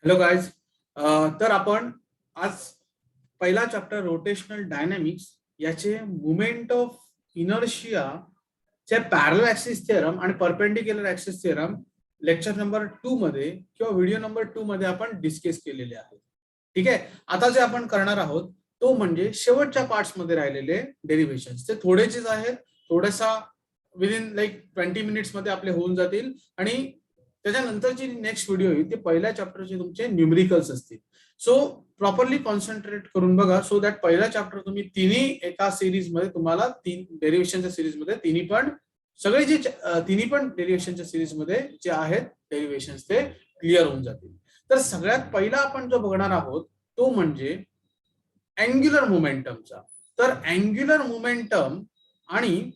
Hello guys. तर आपण आज पहिला चॅप्टर रोटेशनल डायनॅमिक्स याचे मुवमेंट ऑफ इनर्शिया चे पॅरलल ऍक्सिस थिअरम आणि perpendicular axis theorem lecture number 2 मध्ये किंवा व्हिडिओ नंबर 2 मध्ये आपण डिस्कस केलेले आहे. ठीक आहे. आता जे आपण करणार आहोत तो म्हणजे शेवटच्या पार्ट्स मध्ये राहिलेले डेरिव्हेशन्स. ते थोडेच आहेत, थोडासा विदिन लाईक 20 मिनिट्स मध्ये आपले होऊन जातील आणि त्याच्यानंतरची नेक्स्ट व्हिडिओ येईल ते पहिल्या चॅप्टरचे तुमचे न्यूमेरिकल्स असतील. सो प्रॉपरली कॉन्सन्ट्रेट करून बघा सो दॅट पहिला चॅप्टर तुम्ही तिन्ही एका सिरीज मध्ये तुम्हाला तीन डेरिव्हेशनच्या सिरीज मध्ये तिन्ही पण सगळे जे तिन्ही पण डेरिव्हेशनच्या सिरीज मध्ये जे आहेत डेरिव्हेशन्स ते क्लिअर होऊन जातील. तर सगळ्यात पहिला आपण जो बघणार आहोत तो म्हणजे अँग्युलर मोमेंटमचा. तर अँग्युलर मोमेंटम आणि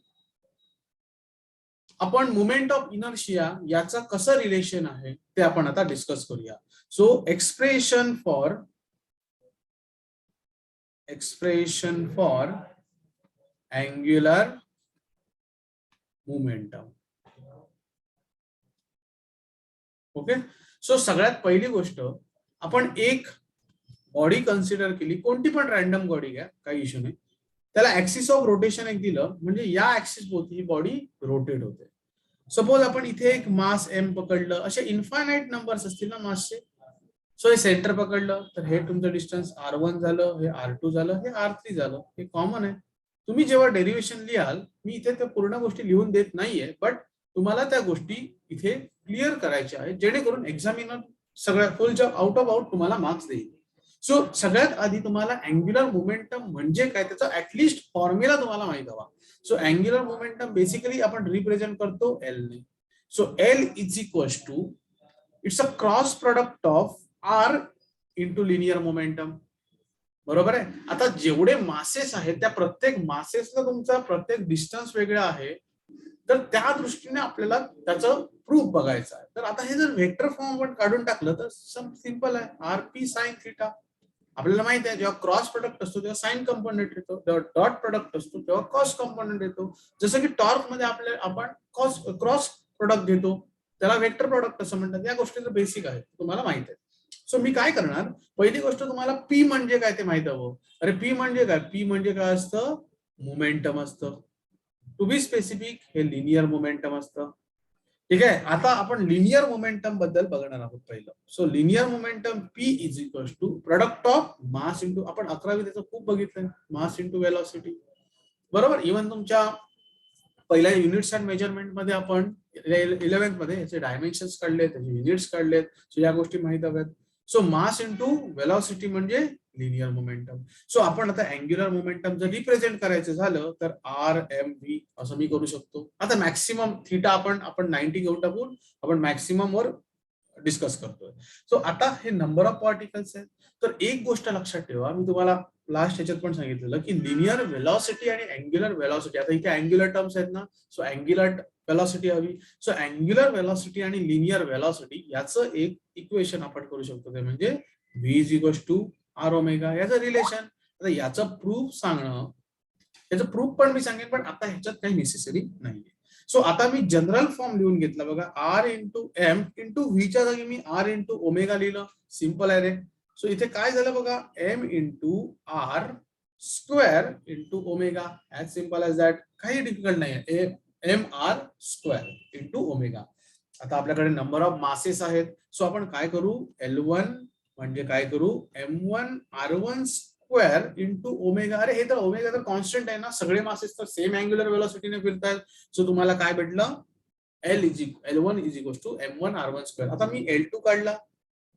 आपण मुवमेंट ऑफ इनर्शिया याचा कसं रिलेशन आहे ते आपण आता डिस्कस करूया. So expression for angular momentum. Okay. So सगळ्यात पहिली गोष्ट आपण एक बॉडी कन्सिडर केली, कोणती पण रॅन्डम बॉडी घ्या, काही इश्यू नाही. त्याला ऍक्सिस ऑफ रोटेशन एक दिलं म्हणजे या ऍक्सिस भोवती ही बॉडी रोटेट होते. सपोज आपण इथे एक मास एम पकडलं, असे इन्फायनाइट नंबर्स असतील ना मासचे. सो हे सेंटर पकडलं तर हे तुमचं डिस्टन्स R1 झालं, हे R2 झालं, हे R3 झालं. हे कॉमन आहे. तुम्ही जेव्हा डेरिव्हेशन लिहाल, मी इथे त्या पूर्ण गोष्टी लिहून देत नाहीये, बट तुम्हाला त्या गोष्टी इथे क्लिअर करायच्या आहेत जेणेकरून एक्झामिनर सगळ्या फुलच्या आउट ऑफ आउट तुम्हाला मार्क्स देईल. सो सगळ्यात आधी तुम्हाला अँग्युलर मोमेंटम म्हणजे काय त्याचा ऍटलिस्ट फॉर्म्युला तुम्हाला माहित हवा. सो अँग्युलर मोमेंटम बेसिकली आपण रिप्रेझेंट करतो एल ने. So L is equal to it's a cross product of R into linear momentum. बरोबर आहे. आता जेवढे मासेस आहेत त्या प्रत्येक मासेसला तुमचा प्रत्येक डिस्टन्स वेगळा आहे, तर त्या दृष्टीने आपल्याला त्याचं प्रूफ बघायचं आहे. तर आता हे जर व्हेक्टर फॉर्म आपण काढून टाकलं तर सिंपल आहे. RP sine theta. आपल्याला माहित आहे जेव्हा क्रॉस प्रोडक्ट असतो तेव्हा साइन कंपोनेंट येतो, जेव्हा डॉट प्रोडक्ट असतो तेव्हा कॉस कंपोनेंट येतो. जसं की टॉर्क मध्ये आपण क्रॉस प्रोडक्ट घेतो त्याला वेक्टर प्रोडक्ट असं म्हणतात. या गोष्टीचं बेसिक आहे, तुम्हाला माहित आहे. सो मी काय करणार, पहिली गोष्ट तुम्हाला पी म्हणजे काय ते माहित हवं. अरे पी म्हणजे काय, पी म्हणजे काय असतं, मोमेंटम असतं. टू बी स्पेसिफिक हे लिनियर मोमेंटम असतं. ठीक आहे. आता आपण लिनियर मोमेंटम बद्दल बघणार आहोत पहिलं. So linear momentum P is equal to product of mass into, आपण 11वी त्याचं खूप बघितलंय, मास इंटू वेलॉसिटी. बरोबर. इव्हन तुमच्या पहिल्या युनिट्स अँड मेजरमेंट मध्ये आपण 11th मध्ये याचे डायमेन्शन्स काढलेत, त्याचे युनिट्स काढलेत. सो या गोष्टी माहित हव्यात. सो मास इंटू वेलॉसिटी म्हणजे लिनियर मोमेंटम. सो आपण आता अँग्युलर मोमेंटम जर रिप्रेझेंट करायचं झालं तर आर एम व्ही असं मी करू शकतो. आता मॅक्सिमम थिटा आपण 90 घेऊन टाकून आपण मॅक्सिमम वर डिस्कस करतोय. सो आता हे नंबर ऑफ पार्टिकल्स आहेत. तर एक गोष्ट लक्षात ठेवा, मी तुम्हाला लास्ट ह्याच्यात पण सांगितलेलं की लिनियर वेलॉसिटी आणि अँग्युलर वेलॉसिटी, आता इथे अँग्युलर टर्म्स आहेत ना, सो अँग्युलर वेलॉसिटी हवी. सो अँग्युलर वेलॉसिटी आणि लिनियर वेलॉसिटी याचं एक इक्वेशन आपण करू शकतो, ते म्हणजे v is equal to R omega. याचं रिलेशन, आता याचं प्रूफ सांगणं, याचं प्रूफ पण मी सांगेन, पण आता ह्याच्यात काही नेसेसरी नाहीये. सो आता मी जनरल फॉर्म लिहून घेतला बघा, आर इंटू एम इंटू व्हीच्या जागी मी आर इंटू ओमेगा लिहिलं. सिंपल आहे रे. सो इथे काय झालं बघा, M into R square into omega, as simple as that. काही डिफिकल्ट नाही. M R square into omega. आता आपल्याकडे नंबर ऑफ मासेस आहेत. सो आपण काय करू, L1 म्हणजे काय करू, M1 R1 square into omega. अरे हे तर ओमेगा तर कॉन्स्टंट आहे ना, सगळे मासेस तर सेम अँग्युलर वेलॉसिटीने फिरतात. सो तुम्हाला काय भेटलं, L1 is equal to M1 R1 square. आता मी L2 काढला,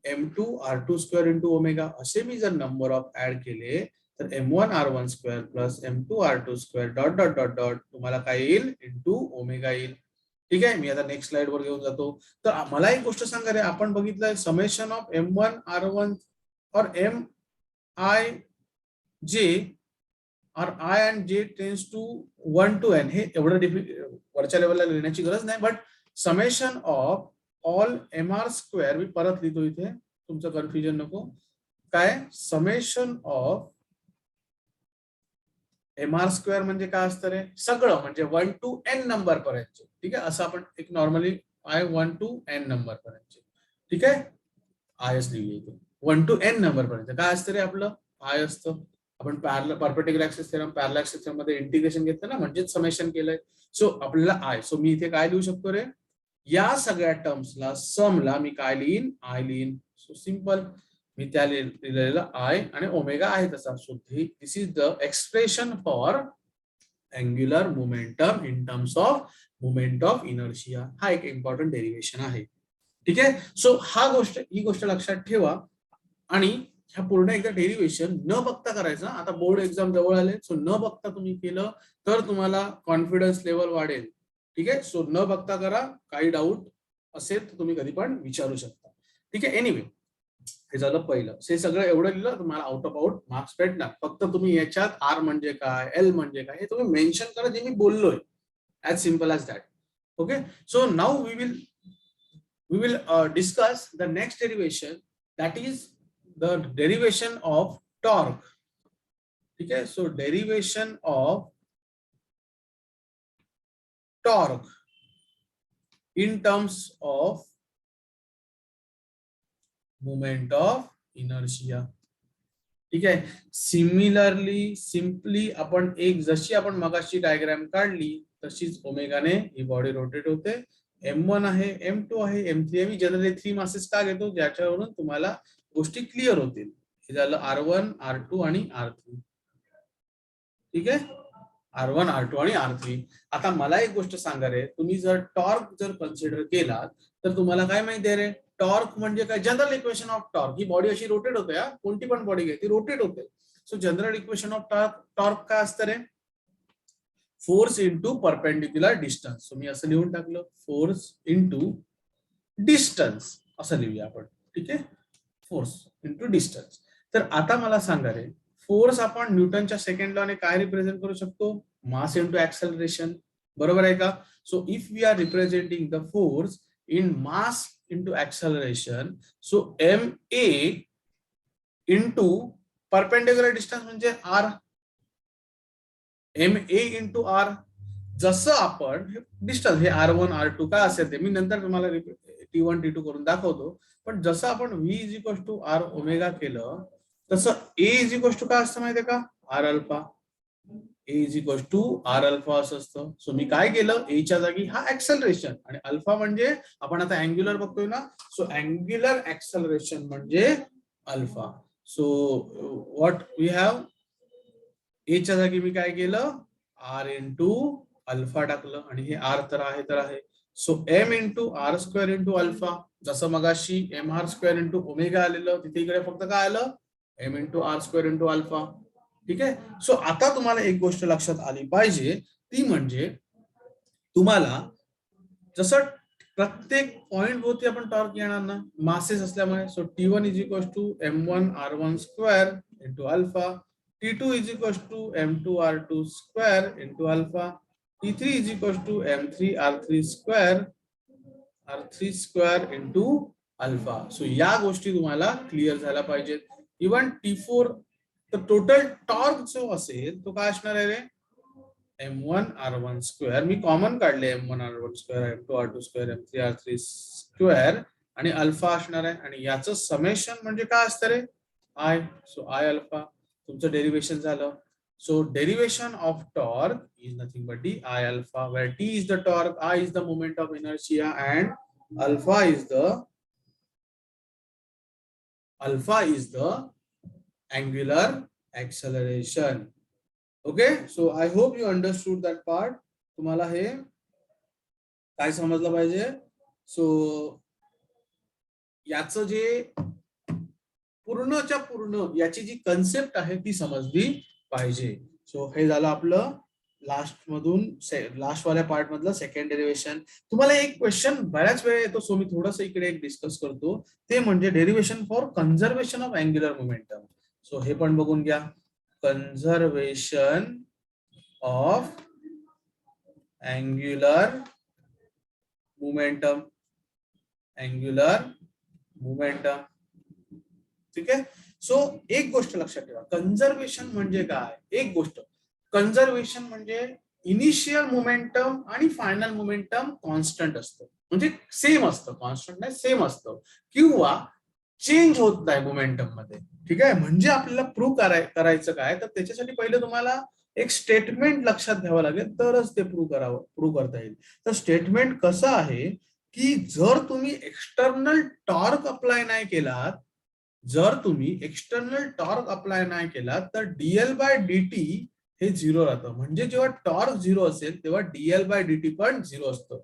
M2 R2 square into omega. असे मी जर नंबर ऑफ ऍड केले तर M1 R1 square plus M2 R2 square dot dot dot dot तुम्हाला काय येईल, इंटू ओमेगा येईल. ठीक आहे. मी आता नेक्स्ट स्लाइड वर घेऊन जातो. तर मला एक गोष्ट सांगा रे, आपण बघितलंय समेशन ऑफ M1 R1 और M I J और I and J tends to 1 to n. हे एवढं वरच्या लेवलला लिहिण्याची गरज नाही, but summation of all MR square मी परत लिहितो इथे, तुमचं कन्फ्युजन नको. काय समेशन ऑफ MR स्क्वेअर म्हणजे काय असतं रे, सगळं म्हणजे 1 to n नंबर पर्यंत. ठीक आहे. असं आपण एक नॉर्मली 1 to n नंबर पर्यंत. ठीक आहे. आयच लिहूया इथे 1 to n नंबर पर्यंत. काय असतं रे आपलं आय असतं. आपण perpendicular axis theorem parallel axis theorem मध्ये इंटिग्रेशन घेतलं ना, म्हणजेच समेशन केलंय. सो आपल्याला आय, सो मी इथे काय लिहू शकतो रे, या सगळ्या टर्म्सला समला मी काय लिहीन, आय लिहीन. सो सिंपल, मी त्या लिहिलेलं आय आणि ओमेगा आहे तसा. So this is the expression for angular momentum in terms of moment of inertia. हा एक इम्पॉर्टंट डेरिवेशन आहे. ठीक आहे. सो ही गोष्ट लक्षात ठेवा. आणि ह्या पूर्ण एकदा डेरिवेशन न बघता करायचं. आता बोर्ड एक्झाम जवळ आले, सो न बघता तुम्ही केलं तर तुम्हाला कॉन्फिडन्स लेवल वाढेल. ठीक आहे. सो न बघता करा. काही डाऊट असेल तर तुम्ही कधी पण विचारू शकता. ठीक आहे. एनिवे, हे झालं पहिलं. हे सगळं एवढं लिहिलं तुम्हाला आउट ऑफ आउट मार्क्स भेटणार. फक्त तुम्ही याच्यात आर म्हणजे काय, एल म्हणजे काय हे तुम्ही मेन्शन करा, जे मी बोललोय. As simple as that. Okay. So now we will discuss the next derivation, that is the derivation of torque. ठीक है. So derivation of torque in terms of moment of inertia. ठीक आहे. सिमिलरली सिम्पली आपण एक जशी आपण मगाशी diagram काढली तशीच ओमेगाने ही बॉडी रोटेट होते. M1 आहे, M2 आहे, M3 आहे. मी जनरली 3 मासेस का घेतो, ज्याच्यावरून तुम्हाला गोष्टी क्लिअर होतील. हे झालं R1, R2 आणि R3. ठीक आहे. R1, R2 आणि R3. आता मला एक गोष्ट सांगा रे, तुम्ही जर टॉर्क जर कन्सिडर केलात तर तुम्हाला काय माहिती आहे रे, टॉर्क म्हणजे काय, जनरल इक्वेशन ऑफ टॉर्क. ही बॉडी अशी रोटेट होते. कोणती पण बॉडी घ्या ती रोटेट होते. So general equation of torque काय असतं रे, force into perpendicular distance. So मी असं लिहून टाकलं, फोर्स इंटू डिस्टन्स असं लिहूया आपण. ठीक आहे. Force into distance. तर आता मला सांगा रे, फोर्स आपण न्यूटनच्या सेकंड लॉने काय रिप्रेझेंट करू शकतो, मास इंटू ऍक्सेलरेशन. बरोबर आहे का. So if we are representing the force in mass into acceleration, so MA into perpendicular distance म्हणजे आर. MA इंटू आर. जसं आपण डिस्टन्स हे R1 R2 काय असेल ते मी नंतर तुम्हाला T1 T2 करून दाखवतो. पण जसं आपण V is equal to R omega केलं तसं A इज इक्वल टू काय असतं माहितीये का, R alpha. A is equal to R alpha असं असतं. सो मी काय केलं, A च्या जागी हा ऍक्सेलरेशन आणि अल्फा म्हणजे आपण आता अँग्युलर बघतोय ना, सो अँग्युलर ऍक्सेलरेशन म्हणजे alpha. So what we have, A च्या जागी मी काय केलं, R इंटू अल्फा टाकलं आणि हे R तर आहे. So M into R square into alpha. जसं मगाशी MR स्क्वेअर इंटू ओमेगा आलेलं, तिथे इकडे फक्त काय आलं, M into R square into alpha. ठीक आहे. सो आता तुम्हाला एक गोष्ट लक्षात आली पाहिजे, ती म्हणजे तुम्हाला जसं प्रत्येक पॉइंट होती आपण टॉर्क येणार ना, मासेस असल्यामुळे. So T1 is equal to M1 R1 square into alpha. T2 is equals to M2 R2 square into alpha. T3 is equals to M3 R3 square into alpha. So या गोष्टी तुम्हाला clear झाल्या पाहिजेत. Even T4 तर total torque जो असेल तो काय असणार आहे रे, M1 R1 स्क्वेअर. मी कॉमन काढले M1 R1 square, M2 R2 square, M3 R3 square आणि अल्फा असणार आहे. आणि याचं समेशन म्हणजे काय असतं रे, आय. So I alpha. तुमचं डेरिवेशन झालं. So derivation of torque is nothing but D I alpha, where T is the torque, I is the moment of inertia and alpha is the angular acceleration. Okay. So I hope you understood that part. तुम्हाला हे काय समजलं पाहिजे. So याचं जे पूर्णच्या पूर्ण याची जी कन्सेप्ट आहे ती समजली पाहिजे. सो हे झालं आपलं लास्ट वाल्या पार्ट मधलं सेकंड डेरिवेशन. तुम्हाला एक क्वेश्चन बऱ्याच वेळा येतो, सो मी थोडस इकडे एक डिस्कस करतो, ते म्हणजे derivation for conservation of angular momentum. So हे पण बघून घ्या. Conservation of angular momentum. ठीक आहे. सो एक गोष्ट लक्षात ठेवा, कन्झर्वेशन म्हणजे काय. एक गोष्ट, कन्झर्वेशन म्हणजे इनिशियल मोमेंटम आणि फायनल मोमेंटम कॉन्स्टंट असतं, म्हणजे सेम असतं. कॉन्स्टंट नाही, सेम असतं. किंवा चेंज होत नाही मोमेंटम मध्ये. ठीक आहे, म्हणजे आपल्याला प्रूव्ह करायचं काय, तर त्याच्यासाठी पहिले तुम्हाला एक स्टेटमेंट लक्षात घ्यावं लागेल, तरच ते प्रूव्ह करता येईल. तर स्टेटमेंट कसं आहे की जर तुम्ही एक्सटर्नल टॉर्क अप्लाय नाही केलात, जर तुम्ही एक्सटर्नल टॉर्क अप्लाय नाही केलात, तर डीएल बाय डीटी हे झिरो राहतं. म्हणजे जेव्हा टॉर्क झिरो असेल तेव्हा डीएल बाय डीटी पण झिरो असतं.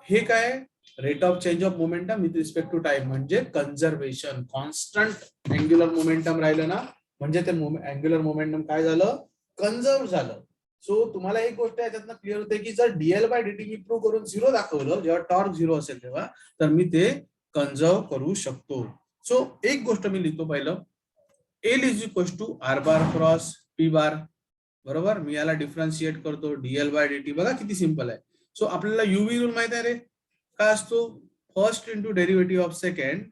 हे काय, rate of change of momentum with respect to time, म्हणजे कन्झर्वेशन. कॉन्स्टंट अँग्युलर मोमेंटम राहिलं ना, म्हणजे ते अँग्युलर मोमेंटम काय झालं, कन्झर्व झालं. सो तुम्हाला एक गोष्ट याच्यातनं क्लिअर होते की जर Diehl by DT me prove करून झिरो दाखवलं, जेव्हा टॉर्क झिरो असेल तेव्हा, तर मी ते कन्झर्व करू शकतो. सो एक गोष्ट मी लिहितो पहिलं, L is equal to R bar cross P bar. बरोबर, मी याला डिफरन्शिएट करतो, डीएल बाय डीटी. बघा किती सिंपल आहे. सो आपल्याला युव्ही रूल माहित आहे रे, काय असतो, first into derivative of second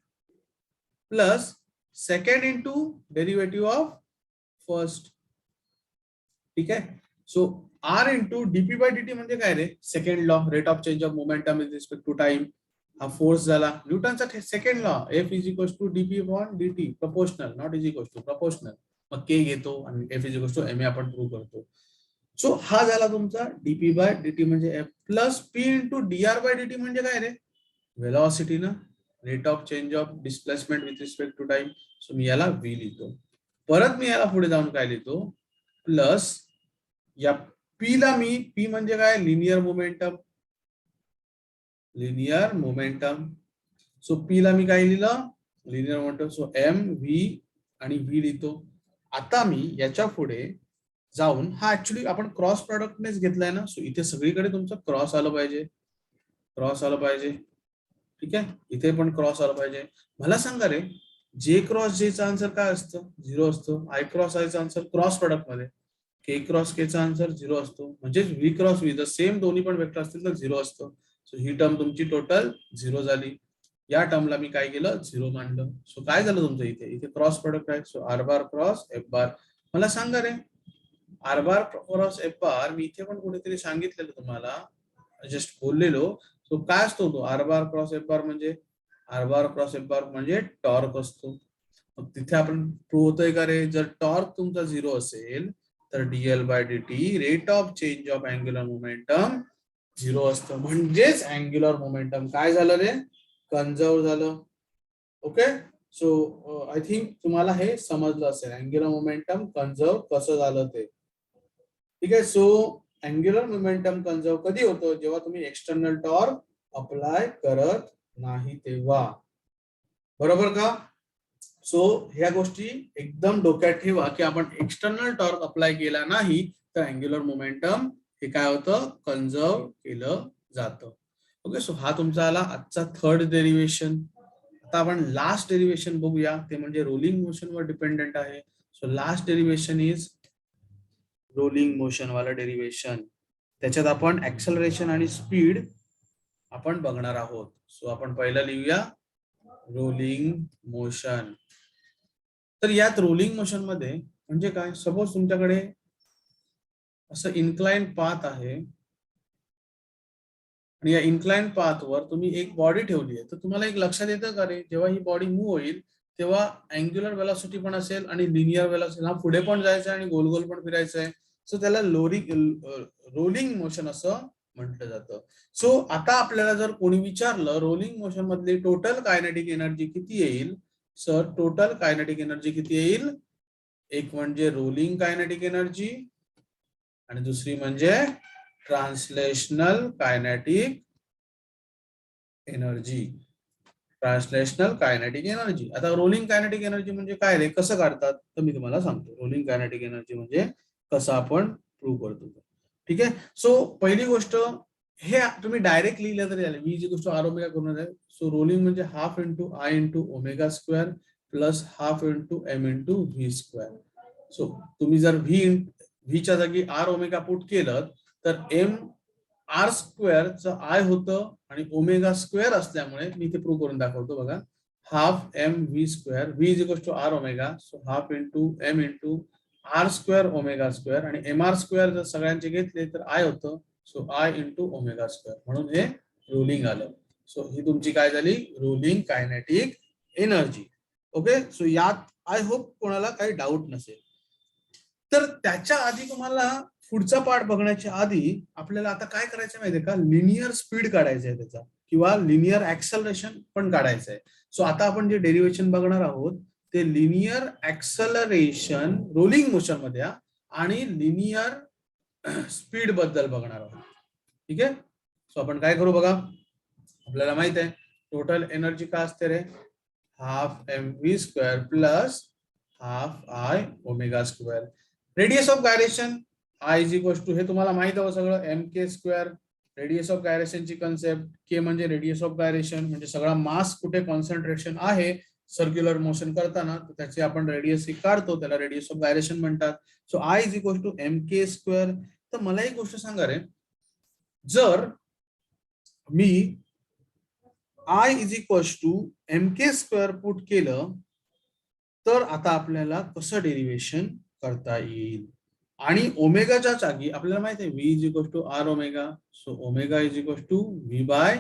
plus second into derivative of first. ठीक आहे, so r into dp by dt म्हणजे काय रे, second law, rate of change of momentum with respect to time. हा फोर्स झाला, न्यूटनचा second law, F is equal to dp upon dt, proportional, not is equal to proportional. मग k घेतो आणि F is equal to m a आपण prove करतो. So हा झाला तुमचा डीपी बाय डीटी म्हणजे F, plus p into dr by dt म्हणजे काय रे, वेलॉसिटी ना, rate of change of displacement with respect to time. So मी याला व्ही लिहितो. परत मी याला पुढे जाऊन काय लिहितो, प्लस या पी ला मी, पी म्हणजे काय, linear momentum, linear momentum. So P ला मी काय लिहिलं, linear momentum. So M V आणि व्ही लिहितो. आता मी याच्या पुढे जाऊन, हा ऍक्च्युली आपण क्रॉस प्रॉडक्टनेच घेतलाय ना, सो इथे सगळीकडे तुमचं क्रॉस आलं पाहिजे, क्रॉस आलं पाहिजे. ठीक आहे, इथे पण क्रॉस आलं पाहिजे. मला सांगा रे, जे क्रॉस जेचा आन्सर काय असतं, झिरो असतो. आय क्रॉस आयचा आन्सर क्रॉस प्रॉडक्ट मध्ये के क्रॉस के चा आन्सर झिरो असतो. म्हणजे व्ही क्रॉस व्ही, जर सेम दोन्ही पण वेक्टर असतील तर झिरो असतं. सो ही टर्म तुमची टोटल झिरो झाली. या टर्मला मी काय केलं, झिरो मानलं. सो काय झालं तुमचं, इथे इथे क्रॉस प्रोडक्ट आहे. So r bar cross F bar. मला सांगा रे, r bar cross F bar मी इथे पण कुठेतरी सांगितलेलं तुम्हाला, जस्ट बोललेलो. सो काय असतो तो r bar cross F bar, म्हणजे r bar cross F bar म्हणजे टॉर्क असतो. मग तिथे आपण प्रूव्ह होतोय का रे, जर टॉर्क तुमचा झिरो असेल तर DL by DT, rate of change of angular momentum zero असतं. म्हणजेच अँग्युलर मोमेंटम काय झालं रे, कन्झर्व झालं. ओके, सो आय थिंक तुम्हाला हे समजलं असेल, अँग्युलर मोमेंटम कन्झर्व कसं झालं ते. ठीक आहे, सो अँग्युलर मोमेंटम कन्झर्व कधी होतं, जेव्हा तुम्ही एक्सटर्नल टॉर्क अप्लाय करत नाही तेव्हा. बरोबर का. सो ह्या गोष्टी एकदम डोक्यात ठेवा की आपण एक्सटर्नल टॉर्क अप्लाय केला नाही तर अँग्युलर मोमेंटम हे काय होतं, कन्झर्व केलं जातं. ओके, सो हा तुमचा आला आजचा थर्ड डेरिव्हेशन. आता आपण लास्ट डेरिव्हेशन बघूया, ते म्हणजे रोलिंग मोशन वर डिपेंडेंट आहे. So last derivation is rolling motion वाला डेरिव्हेशन. त्याच्यात आपण ऍक्सलरेशन आणि स्पीड आपण बघणार आहोत. सो आपण पहिला लिहूया रोलिंग मोशन. तर यात रोलिंग मोशन मध्ये म्हणजे काय, सपोज तुमच्याकडे असं इन्क्लाइन पाथ आहे आणि या इन्क्लाइन पाथ वर तुम्ही एक बॉडी ठेवली आहे, तर तुम्हाला एक लक्षात येतं का रे, जेव्हा ही बॉडी मूव्ह होईल तेव्हा अँग्युलर वेलॉसिटी पण असेल आणि लिनियर वेलॉसिटी, हा पुढे पण जायचं आणि गोल गोल पण फिरायचं आहे. सो त्याला रोलिंग मोशन असं म्हटलं जातं. सो आता आपल्याला जर कोणी विचारलं रोलिंग मोशन मधली टोटल कायनेटिक एनर्जी किती येईल, सर टोटल कायनेटिक एनर्जी किती येईल, एक म्हणजे रोलिंग कायनेटिक एनर्जी आणि दुसरी म्हणजे translational kinetic energy. Translational kinetic energy. आता रोलिंग कायनेटिक एनर्जी म्हणजे काय रे, कसं काढतात, तर मी तुम्हाला सांगतो. रोलिंग कायनेटिक एनर्जी म्हणजे कसं आपण प्रूव्ह करतो. ठीक आहे, सो पहिली गोष्ट, हे तुम्ही डायरेक्ट लिहिलं तरी आले, V is equal to R omega करून आहे. सो रोलिंग म्हणजे half into I into omega square plus half into M into V square. So तुम्ही जर व्हीच्या जागी आर ओमेगा पुट केलं तर एम आर स्क्वेअरचं आय होतं आणि ओमेगा स्क्वेअर असल्यामुळे मी इथे प्रूव्ह करून दाखवतो बघा, half M V square, V is equal to R omega. So half into M into R square omega square, आणि एम आर स्क्वेअर जर सगळ्यांचे घेतले तर आय होतं. So I into omega square, म्हणून हे रोलिंग आलं. सो ही तुमची काय झाली, rolling kinetic energy. Okay. So यात आय होप कोणाला काही डाऊट नसेल. तर त्याच्या आधी तुम्हाला पुढचा पार्ट बघण्याच्या आधी आपल्याला आता काय करायचं माहितीये का, लिनियर स्पीड काढायचं आहे त्याचा, किंवा लिनियर ऍक्सलरेशन पण काढायचं आहे. सो आता आपण जे डेरिव्हेशन बघणार आहोत ते लिनियर ऍक्सलरेशन रोलिंग मोशन मध्ये आणि लिनियर स्पीड बद्दल बघणार आहोत. ठीक आहे. सो आपण काय करू बघा, आपल्याला माहित आहे टोटल एनर्जी काय असते रे, half mv² plus half I omega square. Radius of gyration I is equal to, हे तुम्हाला माहित आहे सगळं, mk². रेडियस ऑफ गायरेशनची कन्सेप्ट, के म्हणजे रेडियस ऑफ गायरेशन, म्हणजे सगळा मास कुठे कॉन्सन्ट्रेशन आहे सर्क्युलर मोशन करताना तर त्याची आपण रेडियस काढतो, त्याला रेडियस ऑफ गायरेशन म्हणतात. So I is equal to mk². तर मला एक गोष्ट सांगा रे, जर मी I is equal to mk² put केलं तर आता आपल्याला कसं डेरिव्हेशन करता येईल. आणि ओमेगाच्या जागी आपल्याला माहिती आहे v is equal to r omega. So omega is equal to v by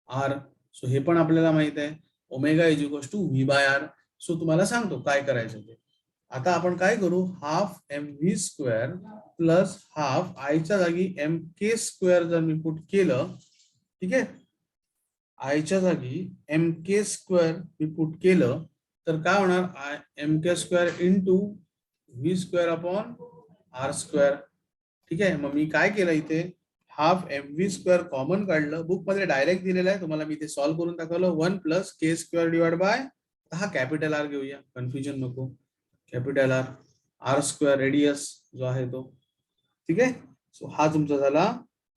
r. So हे पण आपल्याला माहित आहे, omega is equal to v by r. So तुम्हाला सांगतो काय करायचं ते. आता आपण काय करू, half mv² plus half I च्या जागी mk² जर मी पुट केलं, ठीक आहे, I च्या जागी mk² मी पुट केलं तर काय होणार, mk² into v² upon r². ठीक आहे. मग मी काय केलं, इथे हाफ mv² कॉमन काढलं, बुक मध्ये डायरेक्ट दिलेलं आहे, तुम्हाला मी इथे सॉल्व्ह करून दाखवलं, 1 प्लस k² डिवाइड बाय, हा कॅपिटल R घेऊया, कन्फ्युजन नको, कॅपिटल r² रेडियस जो आहे तो. ठीक आहे. सो हा तुमचा झाला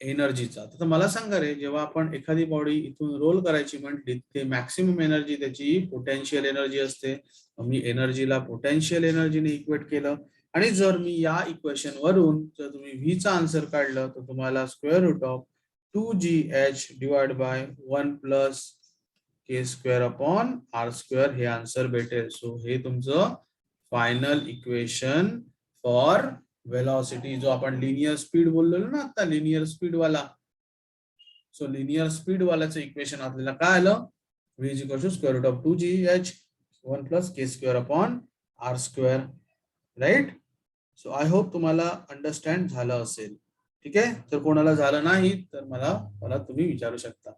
एनर्जीचा. तर मला सांगा रे, जेव्हा आपण एखादी बॉडी इथून रोल करायची म्हटली ते मॅक्सिमम एनर्जी त्याची पोटेन्शियल एनर्जी असते. मी एनर्जीला पोटेन्शियल एनर्जीने इक्वेट केलं, आणि जर मी या इक्वेशन वरून जर तुम्ही व्ही चा आन्सर काढलं तर तुम्हाला square root of 2gh divide by 1 plus k² upon r² हे आन्सर भेटेल. सो हे तुमचं फायनल इक्वेशन फॉर वेलॉसिटी, जो आपण लिनियर स्पीड बोललो ना आता, लिनियर स्पीड वाला. सो लिनियर स्पीड वाल्याचं इक्वेशन आपल्याला काय आलं, v is equal to square root of 2gh 1 plus k² upon r². Right. So I hope तुम्हाला अंडरस्टँड झालं असेल. ठीक आहे. जर कोणाला झालं नाही तर मला तुम्ही विचारू शकता.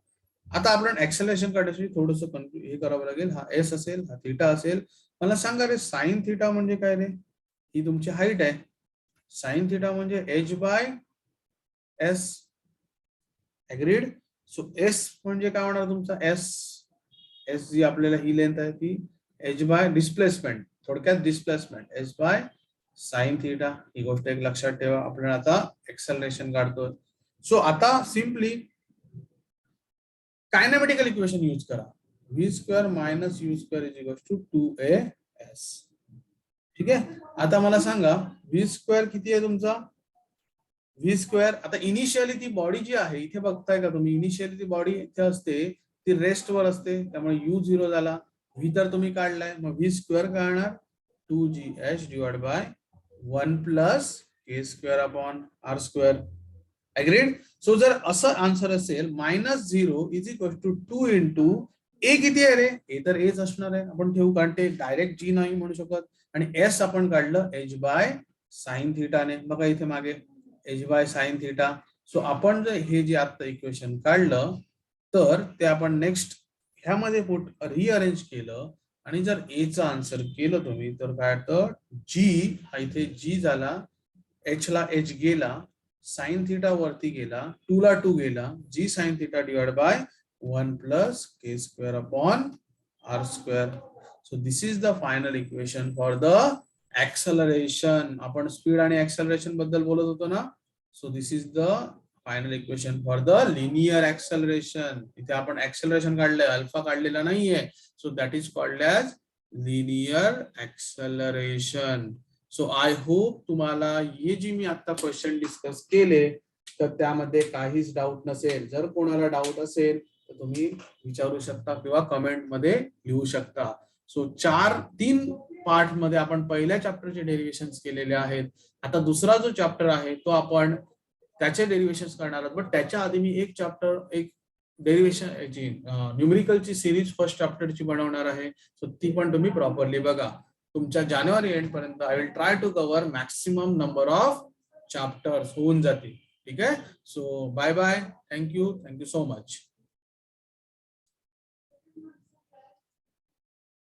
आता आपण ऍक्सेलरेशन काढण्यासाठी थोडस हे करावं लागेल. हा एस असेल, हा थीटा असेल. मला सांगा रे, साइन थीटा म्हणजे काय रे, ही तुमची हाईट आहे. साइन थीटा म्हणजे h by s. Agreed. So s म्हणजे काय होणार तुमचा, s जी आपल्याला ही लेंथ आहे ती h बाय डिस्प्लेसमेंट, थोडक्यात displacement h by sine theta. ही गोष्ट एक लक्षात ठेवा. आपण आता एक्सेलरेशन काढतोय. सो आता सिंपली कायनेमॅटिकल इक्वेशन यूज करा, v² minus u² is equal to 2as. ठीक आहे. आता मला सांगा v² किती आहे तुमचा, v². आता इनिशियली ती बॉडी जी आहे, इथे बघताय का तुम्ही, इनिशियली ती बॉडी इथे असते, ती रेस्ट वर असते, त्यामुळे u0 झाला, v तर तुम्ही काढलाय, मग v² काढणार 2gh divide by 1 plus k² upon r². Agreed. So जर असं आन्सर असेल, -0 इज इक्वल टू 2 इंटू ए. किती आहे रे, ए तर एच असणार आहे, आपण ठेवू, कारण ते डायरेक्ट जी नाही म्हणू शकत. आणि एस आपण काढलं h बाय साइन थीटाने, बघा इथे मागे h by sine theta. So आपण जर हे जे आता इक्वेशन काढलं तर ते आपण नेक्स्ट ह्यामध्ये रिअरेंज केलं, आणि जर ए चा आन्सर केलं तुम्ही तर काय तर जी, हा इथे जी झाला, एच ला एच गेला, साइन थीटा वरती गेला, 2 ला 2 गेला, g sine theta divide by 1 plus k² upon r². So this is the final equation for the acceleration. आपण स्पीड आणि ऍक्सलरेशन बद्दल बोलत होतो ना. So this is the final equation for the linear acceleration. इथे आपण ऍक्सलरेशन काढलंय, alpha काढलेला नाहीये. So that is called as linear acceleration. So I hope तुम्हाला हे जी मी आता क्वेश्चन डिस्कस केले तर त्यामध्ये काहीच डाऊट नसेल. जर कोणाला डाऊट असेल तर तुम्ही विचारू शकता किंवा कमेंट मध्ये लिहू शकता. सो 3 पार्ट मध्ये आपण पहिल्या चॅप्टरचे डेरिव्हेशन केलेले आहेत. आता दुसरा जो चॅप्टर आहे तो आपण त्याचे डेरिव्हेशन करणार आहोत. बट त्याच्या आधी मी एक डेरिव्हेशन याची न्यूमेरिकलची सिरीज फर्स्ट चॅप्टरची बनवणार आहे. सो ती पण तुम्ही प्रॉपरली बघा. तुमच्या जानेवारी एंड पर्यंत I will try to cover maximum number of chapters होऊन जातील. ठीक आहे. So bye bye. Thank you so much.